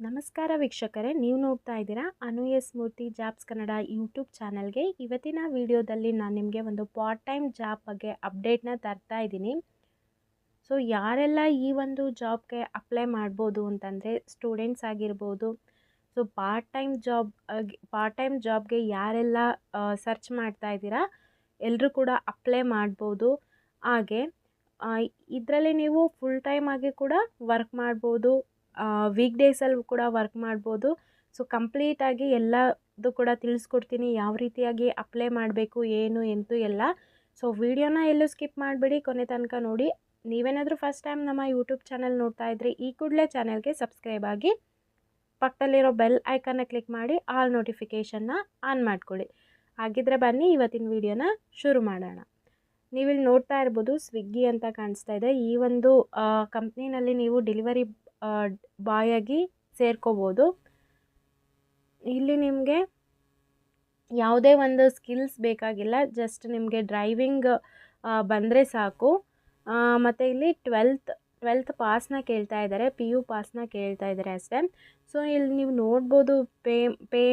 ನಮಸ್ಕಾರ ವೀಕ್ಷಕರೇ, ನೀವು ನೋಡ್ತಾ ಇದ್ದೀರಾ ಅನು ಎಸ್ ಮೂರ್ತಿ ಜಾಬ್ಸ್ ಕನ್ನಡ ಯೂಟ್ಯೂಬ್ ಚಾನಲ್ಗೆ. ಇವತ್ತಿನ ವಿಡಿಯೋದಲ್ಲಿ ನಾನು ನಿಮಗೆ ಒಂದು ಪಾರ್ಟ್ ಟೈಮ್ ಜಾಬ್ ಬಗ್ಗೆ ಅಪ್ಡೇಟ್ನ ತರ್ತಾ ಇದ್ದೀನಿ. ಸೊ ಯಾರೆಲ್ಲ ಈ ಒಂದು ಜಾಬ್ಗೆ ಅಪ್ಲೈ ಮಾಡ್ಬೋದು ಅಂತಂದರೆ, ಸ್ಟೂಡೆಂಟ್ಸ್ ಆಗಿರ್ಬೋದು. ಸೊ ಪಾರ್ಟ್ ಟೈಮ್ ಜಾಬ್ಗೆ ಯಾರೆಲ್ಲ ಸರ್ಚ್ ಮಾಡ್ತಾ ಇದ್ದೀರಾ ಎಲ್ಲರೂ ಕೂಡ ಅಪ್ಲೈ ಮಾಡ್ಬೋದು. ಹಾಗೆ ಇದರಲ್ಲಿ ನೀವು ಫುಲ್ ಟೈಮ್ ಆಗಿ ಕೂಡ ವರ್ಕ್ ಮಾಡ್ಬೋದು, ವೀಕ್ ಡೇಸಲ್ಲಿ ಕೂಡ ವರ್ಕ್ ಮಾಡ್ಬೋದು. ಸೊ ಕಂಪ್ಲೀಟಾಗಿ ಎಲ್ಲದು ಕೂಡ ತಿಳಿಸ್ಕೊಡ್ತೀನಿ, ಯಾವ ರೀತಿಯಾಗಿ ಅಪ್ಲೈ ಮಾಡಬೇಕು ಏನು ಎಂತು ಎಲ್ಲ. ಸೊ ವಿಡಿಯೋನ ಎಲ್ಲೂ ಸ್ಕಿಪ್ ಮಾಡಬೇಡಿ, ಕೊನೆ ತನಕ ನೋಡಿ. ನೀವೇನಾದರೂ ಫಸ್ಟ್ ಟೈಮ್ ನಮ್ಮ ಯೂಟ್ಯೂಬ್ ಚಾನಲ್ ನೋಡ್ತಾ ಇದ್ದರೆ ಈ ಕೂಡಲೇ ಚಾನಲ್ಗೆ ಸಬ್ಸ್ಕ್ರೈಬ್ ಆಗಿ ಪಕ್ಕದಲ್ಲಿರೋ ಬೆಲ್ ಐಕನ್ನ ಕ್ಲಿಕ್ ಮಾಡಿ ಆಲ್ ನೋಟಿಫಿಕೇಷನ್ನ ಆನ್ ಮಾಡ್ಕೊಳ್ಳಿ. ಹಾಗಿದ್ರೆ ಬನ್ನಿ ಇವತ್ತಿನ ವಿಡಿಯೋನ ಶುರು ಮಾಡೋಣ. ನೀವಿಲ್ಲಿ ನೋಡ್ತಾ ಇರ್ಬೋದು, ಸ್ವಿಗ್ಗಿ ಅಂತ ಕಾಣಿಸ್ತಾ ಇದೆ. ಈ ಒಂದು ಕಂಪ್ನಿನಲ್ಲಿ ನೀವು ಡೆಲಿವರಿ ಬಾಯ್ ಆಗಿ ಸೇರ್ಕೋಬೋದು. ಇಲ್ಲಿ ನಿಮಗೆ ಯಾವುದೇ ಒಂದು ಸ್ಕಿಲ್ಸ್ ಬೇಕಾಗಿಲ್ಲ, ಜಸ್ಟ್ ನಿಮಗೆ ಡ್ರೈವಿಂಗ್ ಬಂದರೆ ಸಾಕು. ಮತ್ತು ಇಲ್ಲಿ ಟ್ವೆಲ್ತ್ ಪಾಸ್ನ ಕೇಳ್ತಾ ಇದ್ದಾರೆ, PU ಪಾಸ್ನ ಕೇಳ್ತಾ ಇದ್ದಾರೆ ಅಷ್ಟೇ. ಸೊ ಇಲ್ಲಿ ನೀವು ನೋಡ್ಬೋದು, ಪೇ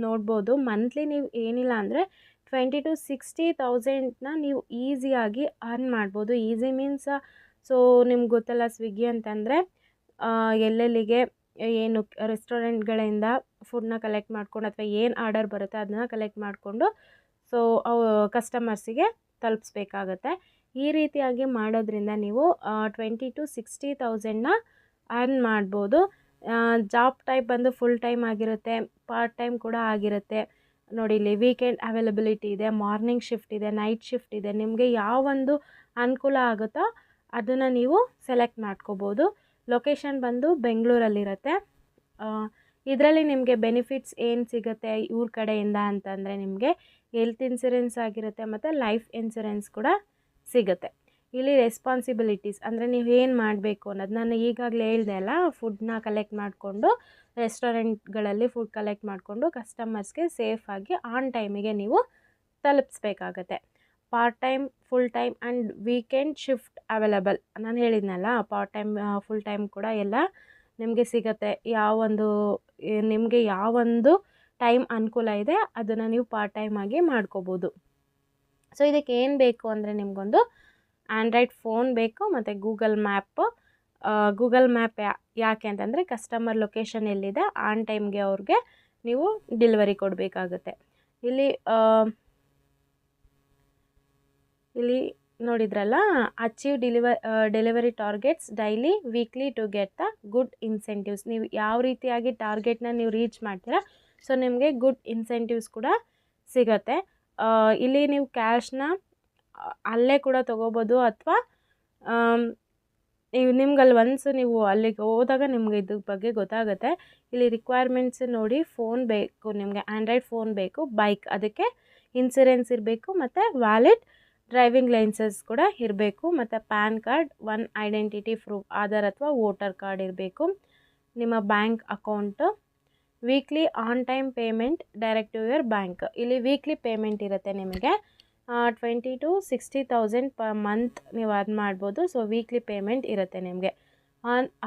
ನೋಡ್ಬೋದು. ಮಂತ್ಲಿ ನೀವು ಏನಿಲ್ಲ ಅಂದರೆ 20,000 to 60,000ನ ನೀವು ಈಸಿಯಾಗಿ ಅರ್ನ್ ಮಾಡ್ಬೋದು. ಈಸಿ ಮೀನ್ಸ್, ಸೊ ನಿಮ್ಗೆ ಗೊತ್ತಲ್ಲ ಸ್ವಿಗ್ಗಿ ಅಂತಂದರೆ ಎಲ್ಲೆಲ್ಲಿಗೆ ಏನು ರೆಸ್ಟೋರೆಂಟ್ಗಳಿಂದ ಫುಡ್ನ ಕಲೆಕ್ಟ್ ಮಾಡ್ಕೊಂಡು ಅಥವಾ ಏನು ಆರ್ಡರ್ ಬರುತ್ತೆ ಅದನ್ನ ಕಲೆಕ್ಟ್ ಮಾಡಿಕೊಂಡು ಸೊ ಕಸ್ಟಮರ್ಸಿಗೆ ತಲುಪಿಸ್ಬೇಕಾಗತ್ತೆ. ಈ ರೀತಿಯಾಗಿ ಮಾಡೋದ್ರಿಂದ ನೀವು 20,000 to 60,000ನ ಅರ್ನ್ ಮಾಡ್ಬೋದು. ಜಾಬ್ ಟೈಪ್ ಬಂದು ಫುಲ್ ಟೈಮ್ ಆಗಿರುತ್ತೆ, ಪಾರ್ಟ್ ಟೈಮ್ ಕೂಡ ಆಗಿರುತ್ತೆ. ನೋಡಿ, ಇಲ್ಲಿ ವೀಕೆಂಡ್ ಅವೈಲಬಿಲಿಟಿ ಇದೆ, ಮಾರ್ನಿಂಗ್ ಶಿಫ್ಟ್ ಇದೆ, ನೈಟ್ ಶಿಫ್ಟ್ ಇದೆ. ನಿಮಗೆ ಯಾವೊಂದು ಅನುಕೂಲ ಆಗುತ್ತೋ ಅದನ್ನು ನೀವು ಸೆಲೆಕ್ಟ್ ಮಾಡ್ಕೋಬೋದು. ಲೊಕೇಶನ್ ಬಂದು ಬೆಂಗಳೂರಲ್ಲಿರುತ್ತೆ. ಇದರಲ್ಲಿ ನಿಮಗೆ ಬೆನಿಫಿಟ್ಸ್ ಏನು ಸಿಗುತ್ತೆ ಇವ್ರ ಕಡೆಯಿಂದ ಅಂತಂದರೆ, ನಿಮಗೆ ಹೆಲ್ತ್ ಇನ್ಸೂರೆನ್ಸ್ ಆಗಿರುತ್ತೆ ಮತ್ತು ಲೈಫ್ ಇನ್ಸೂರೆನ್ಸ್ ಕೂಡ ಸಿಗುತ್ತೆ. ಇಲ್ಲಿ ರೆಸ್ಪಾನ್ಸಿಬಿಲಿಟೀಸ್ ಅಂದರೆ ನೀವು ಏನು ಮಾಡಬೇಕು ಅನ್ನೋದು ನಾನು ಈಗಾಗಲೇ ಹೇಳ್ದೆ ಅಲ್ಲ, ಫುಡ್ನ ಕಲೆಕ್ಟ್ ಮಾಡಿಕೊಂಡು ರೆಸ್ಟೋರೆಂಟ್ಗಳಲ್ಲಿ ಫುಡ್ ಕಲೆಕ್ಟ್ ಮಾಡಿಕೊಂಡು ಕಸ್ಟಮರ್ಸ್ಗೆ ಸೇಫಾಗಿ ಆನ್ ಟೈಮಿಗೆ ನೀವು ತಲುಪಿಸ್ಬೇಕಾಗತ್ತೆ. Part time, full time and weekend shift available. ನಾನು ಹೇಳಿದ್ನಲ್ಲ, ಪಾರ್ಟ್ ಟೈಮ್ ಫುಲ್ ಟೈಮ್ ಕೂಡ ಎಲ್ಲ ನಿಮಗೆ ಸಿಗುತ್ತೆ. ನಿಮಗೆ ಯಾವೊಂದು ಟೈಮ್ ಅನುಕೂಲ ಇದೆ ಅದನ್ನು ನೀವು ಪಾರ್ಟ್ ಟೈಮ್ ಆಗಿ ಮಾಡ್ಕೋಬೋದು. ಸೊ ಇದಕ್ಕೆ ಏನು ಬೇಕು ಅಂದರೆ, ನಿಮಗೊಂದು ಆ್ಯಂಡ್ರಾಯ್ಡ್ ಫೋನ್ ಬೇಕು ಮತ್ತು ಗೂಗಲ್ ಮ್ಯಾಪ್ ಯಾಕೆ ಅಂತಂದರೆ ಕಸ್ಟಮರ್ ಲೊಕೇಶನ್ ಎಲ್ಲಿದೆ ಆನ್ ಟೈಮ್ಗೆ ಅವ್ರಿಗೆ ನೀವು ಡೆಲಿವರಿ ಕೊಡಬೇಕಾಗುತ್ತೆ. ಇಲ್ಲಿ ನೋಡಿದ್ರಲ್ಲ, achieve delivery targets daily weekly two get the good incentives. ನೀವು ಯಾವ ರೀತಿಯಾಗಿ ಟಾರ್ಗೆಟ್ನ ನೀವು ರೀಚ್ ಮಾಡ್ತೀರಾ ಸೊ ನಿಮಗೆ ಗುಡ್ ಇನ್ಸೆಂಟಿವ್ಸ್ ಕೂಡ ಸಿಗುತ್ತೆ. ಇಲ್ಲಿ ನೀವು ಕ್ಯಾಶ್ನ ಅಲ್ಲೇ ಕೂಡ ತೊಗೋಬೋದು, ಅಥವಾ ನಿಮ್ಗಲ್ಲಿ ಒನ್ಸ್ ನೀವು ಅಲ್ಲಿಗೆ ಹೋದಾಗ ನಿಮ್ಗೆ ಇದ್ರ ಬಗ್ಗೆ ಗೊತ್ತಾಗುತ್ತೆ. ಇಲ್ಲಿ ರಿಕ್ವೈರ್ಮೆಂಟ್ಸ್ ನೋಡಿ, ಫೋನ್ ಬೇಕು ನಿಮಗೆ, ಆ್ಯಂಡ್ರಾಯ್ಡ್ ಫೋನ್ ಬೇಕು, ಬೈಕ್, ಅದಕ್ಕೆ ಇನ್ಸೂರೆನ್ಸ್ ಇರಬೇಕು ಮತ್ತು ವ್ಯಾಲಿಡ್ ಡ್ರೈವಿಂಗ್ ಲೈಸೆನ್ಸ್ ಕೂಡ ಇರಬೇಕು, ಮತ್ತು PAN card, 1 identity proof, Aadhaar ಅಥವಾ ವೋಟರ್ ಕಾರ್ಡ್ ಇರಬೇಕು, ನಿಮ್ಮ bank account, weekly on time payment direct to your bank. ಇಲ್ಲಿ ವೀಕ್ಲಿ ಪೇಮೆಂಟ್ ಇರುತ್ತೆ ನಿಮಗೆ 20,000 to 60,000 ಪರ್ ಮಂತ್ ನೀವು ಅರ್ನ್ ಮಾಡ್ಬೋದು. ಸೊ ವೀಕ್ಲಿ ಪೇಮೆಂಟ್ ಇರುತ್ತೆ ನಿಮಗೆ.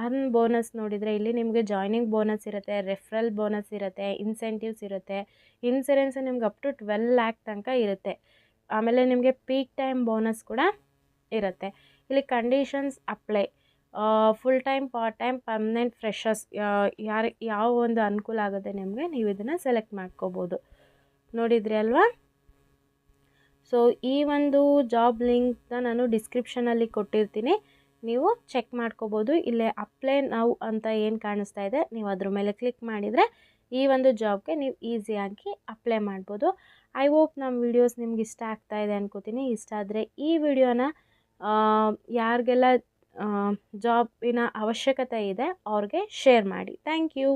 ಅರ್ನ್ ಬೋನಸ್ ನೋಡಿದರೆ ಇಲ್ಲಿ ನಿಮಗೆ ಜಾಯ್ನಿಂಗ್ ಬೋನಸ್ ಇರುತ್ತೆ, ರೆಫರಲ್ ಬೋನಸ್ ಇರುತ್ತೆ, ಇನ್ಸೆಂಟಿವ್ಸ್ ಇರುತ್ತೆ. ಇನ್ಸೂರೆನ್ಸ್ ನಿಮ್ಗೆ ಅಪ್ ಟು 12 lakh ತನಕ ಇರುತ್ತೆ. ಆಮೇಲೆ ನಿಮಗೆ ಪೀಕ್ ಟೈಮ್ ಬೋನಸ್ ಕೂಡ ಇರುತ್ತೆ. ಇಲ್ಲಿ conditions apply. Full time, part time, permanent, freshers, ಯಾವ ಒಂದು ಅನುಕೂಲ ಆಗುತ್ತೆ ನಿಮಗೆ, ನೀವು ಇದನ್ನು ಸೆಲೆಕ್ಟ್ ಮಾಡ್ಕೋಬೋದು. ನೋಡಿದ್ರಿ ಅಲ್ವಾ? ಸೊ ಈ ಒಂದು ಜಾಬ್ ಲಿಂಕ್ನ ನಾನು ಡಿಸ್ಕ್ರಿಪ್ಷನಲ್ಲಿ ಕೊಟ್ಟಿರ್ತೀನಿ, ನೀವು ಚೆಕ್ ಮಾಡ್ಕೋಬೋದು. ಇಲ್ಲೇ ಅಪ್ಲೈ ನೌ ಅಂತ ಏನು ಕಾಣಿಸ್ತಾ ಇದೆ, ನೀವು ಅದ್ರ ಮೇಲೆ ಕ್ಲಿಕ್ ಮಾಡಿದರೆ ಈ ಒಂದು ಜಾಬ್ಗೆ ನೀವು ಈಸಿಯಾಗಿ ಅಪ್ಲೈ ಮಾಡ್ಬೋದು. ಐ ಹೋಪ್ ನಮ್ಮ ವಿಡಿಯೋಸ್ ನಿಮ್ಗೆ ಇಷ್ಟ ಆಗ್ತಾ ಇದೆ ಅನ್ಕೋತೀನಿ. ಇಷ್ಟ ಆದರೆ ಈ ವಿಡಿಯೋನ ಯಾರಿಗೆಲ್ಲ ಜಾಬಿನ ಅವಶ್ಯಕತೆ ಇದೆ ಅವ್ರಿಗೆ ಶೇರ್ ಮಾಡಿ. Thank you.